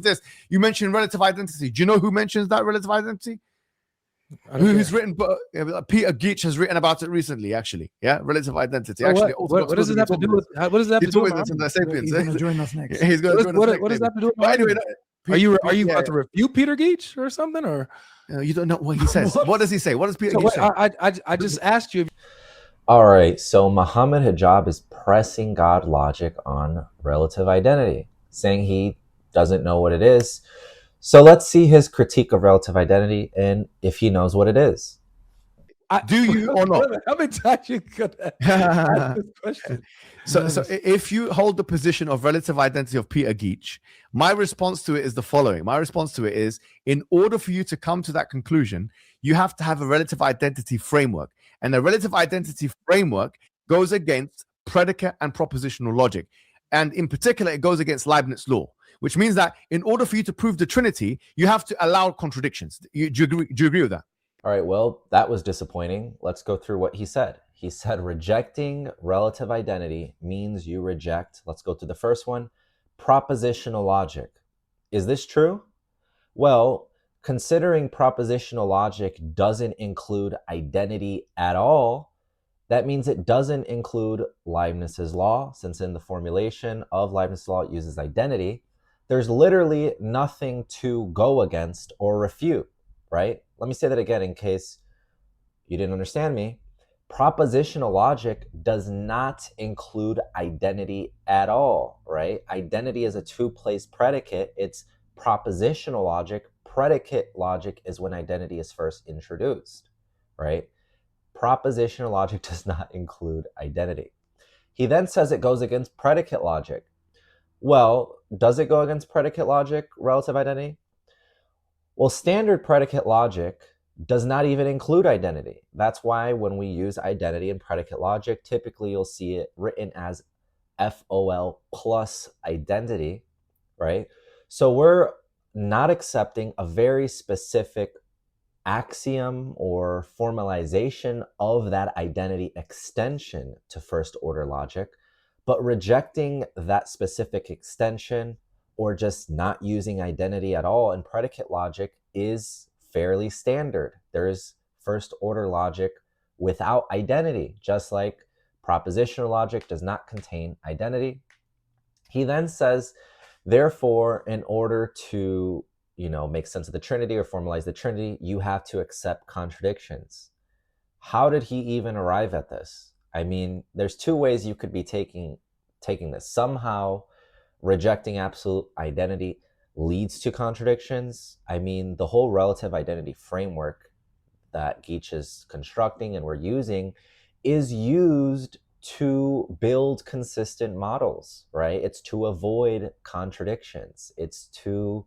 this. You mentioned relative identity. Do you know who mentions that relative identity? Who's written? Peter Geach has written about it recently. Actually, yeah, relative identity. So actually, what does this have to do with? What does that have to do with the Sapiens? He's going to join us next. He's going to join us next. What does that have to do with? But anyway, are you about to refute Peter Geach or something? Or you don't know what he says? What does he say? What does Peter Geach say? I just asked you. All right, so Muhammad Hijab is pressing God logic on relative identity, saying he doesn't know what it is. So let's see his critique of relative identity and if he knows what it is. Do you or not? How many times you could ask this question? So if you hold the position of relative identity of Peter Geach, my response to it is the following. My response to it is, in order for you to come to that conclusion, you have to have a relative identity framework. And the relative identity framework goes against predicate and propositional logic. And in particular, it goes against Leibniz law, which means that in order for you to prove the Trinity, you have to allow contradictions. Do you agree with that? All right, well, that was disappointing. Let's go through what he said. He said rejecting relative identity means you reject, let's go to the first one, propositional logic. Is this true? Well, considering propositional logic doesn't include identity at all, that means it doesn't include Leibniz's law, since in the formulation of Leibniz's law it uses identity. There's literally nothing to go against or refute, right? Let me say that again in case you didn't understand me. Propositional logic does not include identity at all, right? Identity is a two-place predicate. It's propositional logic. Predicate logic is when identity is first introduced, right? Propositional logic does not include identity. He then says it goes against predicate logic. Well, does it go against predicate logic, relative identity? Well, standard predicate logic does not even include identity. That's why when we use identity in predicate logic, typically you'll see it written as FOL plus identity, right? So we're not accepting a very specific axiom or formalization of that identity extension to first order logic, but rejecting that specific extension or just not using identity at all in predicate logic is fairly standard. There's first order logic without identity, just like propositional logic does not contain identity. He then says, therefore, in order to make sense of the Trinity or formalize the Trinity, you have to accept contradictions. How did he even arrive at this? I mean, there's two ways you could be taking this. Somehow rejecting absolute identity leads to contradictions. I mean, the whole relative identity framework that Geach is constructing and we're using is used to build consistent models, right? It's to avoid contradictions. It's to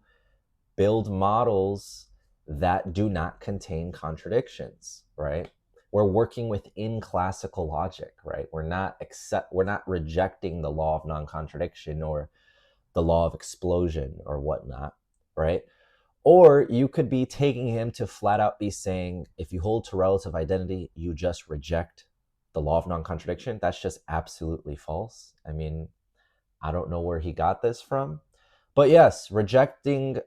build models that do not contain contradictions, right? We're working within classical logic, right? We're not rejecting the law of non-contradiction or the law of explosion or whatnot, right? Or you could be taking him to flat out be saying, if you hold to relative identity, you just reject the law of non-contradiction. That's just absolutely false. I mean, I don't know where he got this from. But yes, rejecting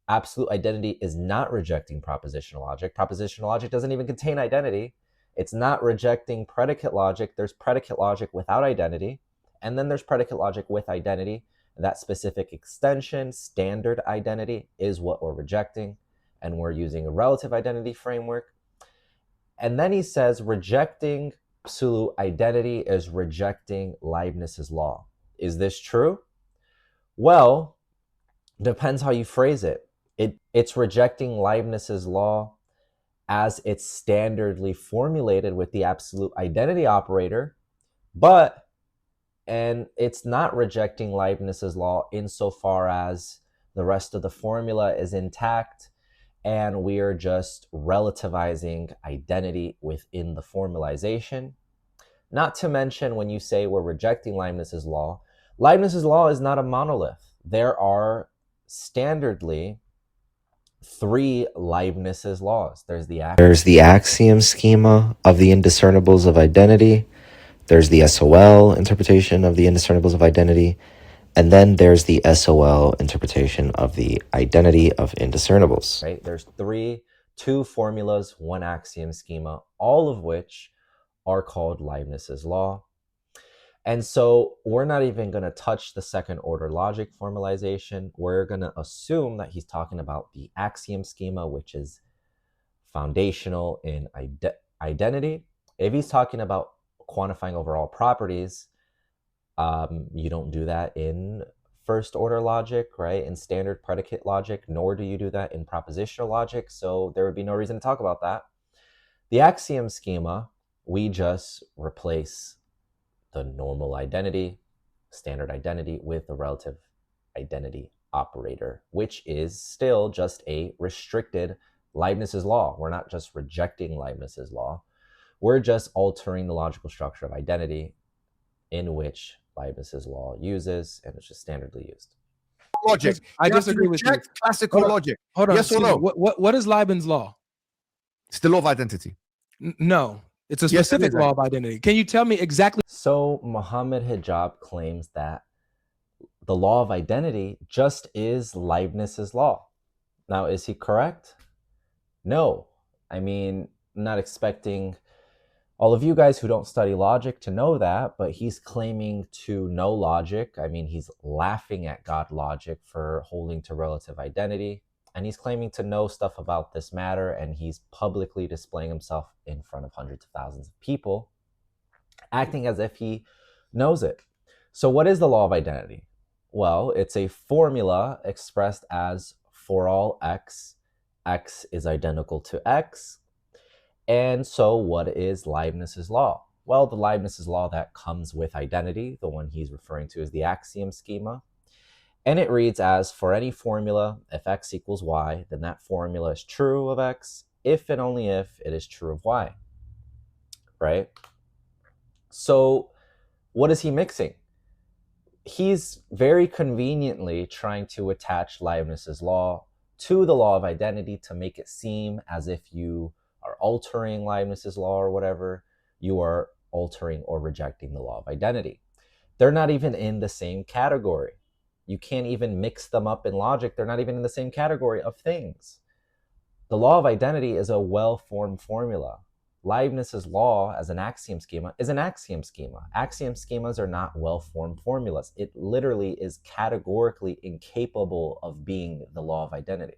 absolute identity is not rejecting propositional logic. Propositional logic doesn't even contain identity. It's not rejecting predicate logic. There's predicate logic without identity. And then there's predicate logic with identity. That specific extension, standard identity, is what we're rejecting. And we're using a relative identity framework. And then he says rejecting absolute identity is rejecting Leibniz's law. Is this true? Well, depends how you phrase it. It's rejecting Leibniz's law as it's standardly formulated with the absolute identity operator, and it's not rejecting Leibniz's law insofar as the rest of the formula is intact and we are just relativizing identity within the formalization. Not to mention, when you say we're rejecting Leibniz's law is not a monolith. There are standardly three Leibniz's laws. There's the axiom schema of the indiscernibles of identity. There's the SOL interpretation of the indiscernibles of identity. And then there's the SOL interpretation of the identity of indiscernibles. Right? There's two formulas, one axiom schema, all of which are called Leibniz's law. And so we're not even going to touch the second order logic formalization. We're going to assume that he's talking about the axiom schema, which is foundational in identity. If he's talking about quantifying overall properties, you don't do that in first order logic, right? In standard predicate logic, nor do you do that in propositional logic. So there would be no reason to talk about that. The axiom schema, we just replace the normal identity, standard identity, with a relative identity operator, which is still just a restricted Leibniz's law. We're not just rejecting Leibniz's law. We're just altering the logical structure of identity in which Leibniz's law uses, and it's just standardly used. Logic. I disagree with you. Classical logic. Hold on. Yes or no? What is Leibniz's law? It's the law of identity. No, it's a specific law of identity. Can you tell me exactly? So Mohammed Hijab claims that the law of identity just is Leibniz's law. Now, is he correct? No. I mean, I'm not expecting all of you guys who don't study logic to know that, but he's claiming to know logic. I mean, he's laughing at God logic for holding to relative identity. And he's claiming to know stuff about this matter, and he's publicly displaying himself in front of hundreds of thousands of people, acting as if he knows it. So what is the law of identity? Well, it's a formula expressed as for all x, x is identical to x. And so what is Leibniz's law? Well, the Leibniz's law that comes with identity, the one he's referring to is the axiom schema. And it reads as, for any formula, if x equals y, then that formula is true of x, if and only if it is true of y, right? So what is he mixing? He's very conveniently trying to attach Leibniz's law to the law of identity to make it seem as if you are altering Leibniz's law or whatever. You are altering or rejecting the law of identity. They're not even in the same category. You can't even mix them up in logic. They're not even in the same category of things. The law of identity is a well-formed formula. Leibniz's law as an axiom schema is an axiom schema. Axiom schemas are not well-formed formulas. It literally is categorically incapable of being the law of identity.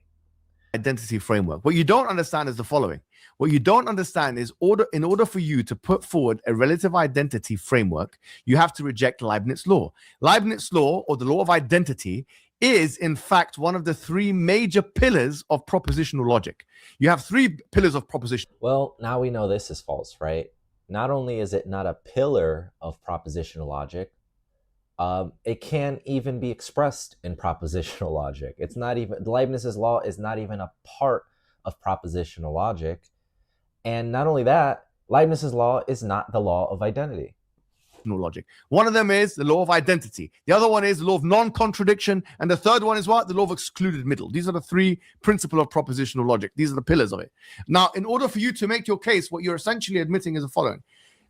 Identity framework. What you don't understand is the following. What you don't understand is in order for you to put forward a relative identity framework, you have to reject Leibniz law. Leibniz law, or the law of identity, is in fact one of the three major pillars of propositional logic. You have three pillars of proposition. Well, now we know this is false, right? Not only is it not a pillar of propositional logic, it can't even be expressed in propositional logic. It's not even, Leibniz's law is not even a part of propositional logic. And not only that, Leibniz's law is not the law of identity. Logic. One of them is the law of identity. The other one is the law of non-contradiction. And the third one is what? The law of excluded middle. These are the three principles of propositional logic. These are the pillars of it. Now, in order for you to make your case, what you're essentially admitting is the following.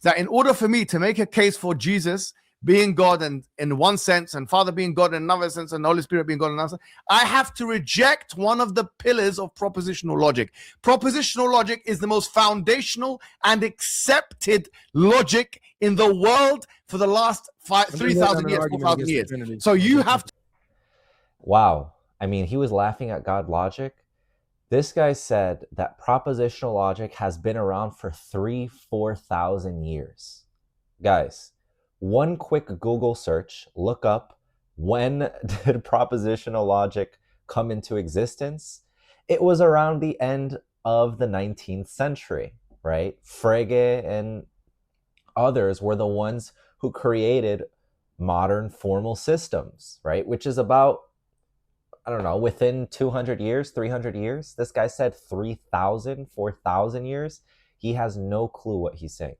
That in order for me to make a case for Jesus being God and in one sense, and Father being God in another sense, and the Holy Spirit being God in another sense, I have to reject one of the pillars of propositional logic. Propositional logic is the most foundational and accepted logic in the world for the last 3,000 years, 4,000 years. So you have to. Wow. I mean, he was laughing at God logic. This guy said that propositional logic has been around for 4,000 years. Guys, one quick Google search, look up when did propositional logic come into existence. It was around the end of the 19th century, right? Frege and others were the ones who created modern formal systems, right? Which is about, I don't know, within 200 years, 300 years. This guy said 3,000, 4,000 years. He has no clue what he's saying.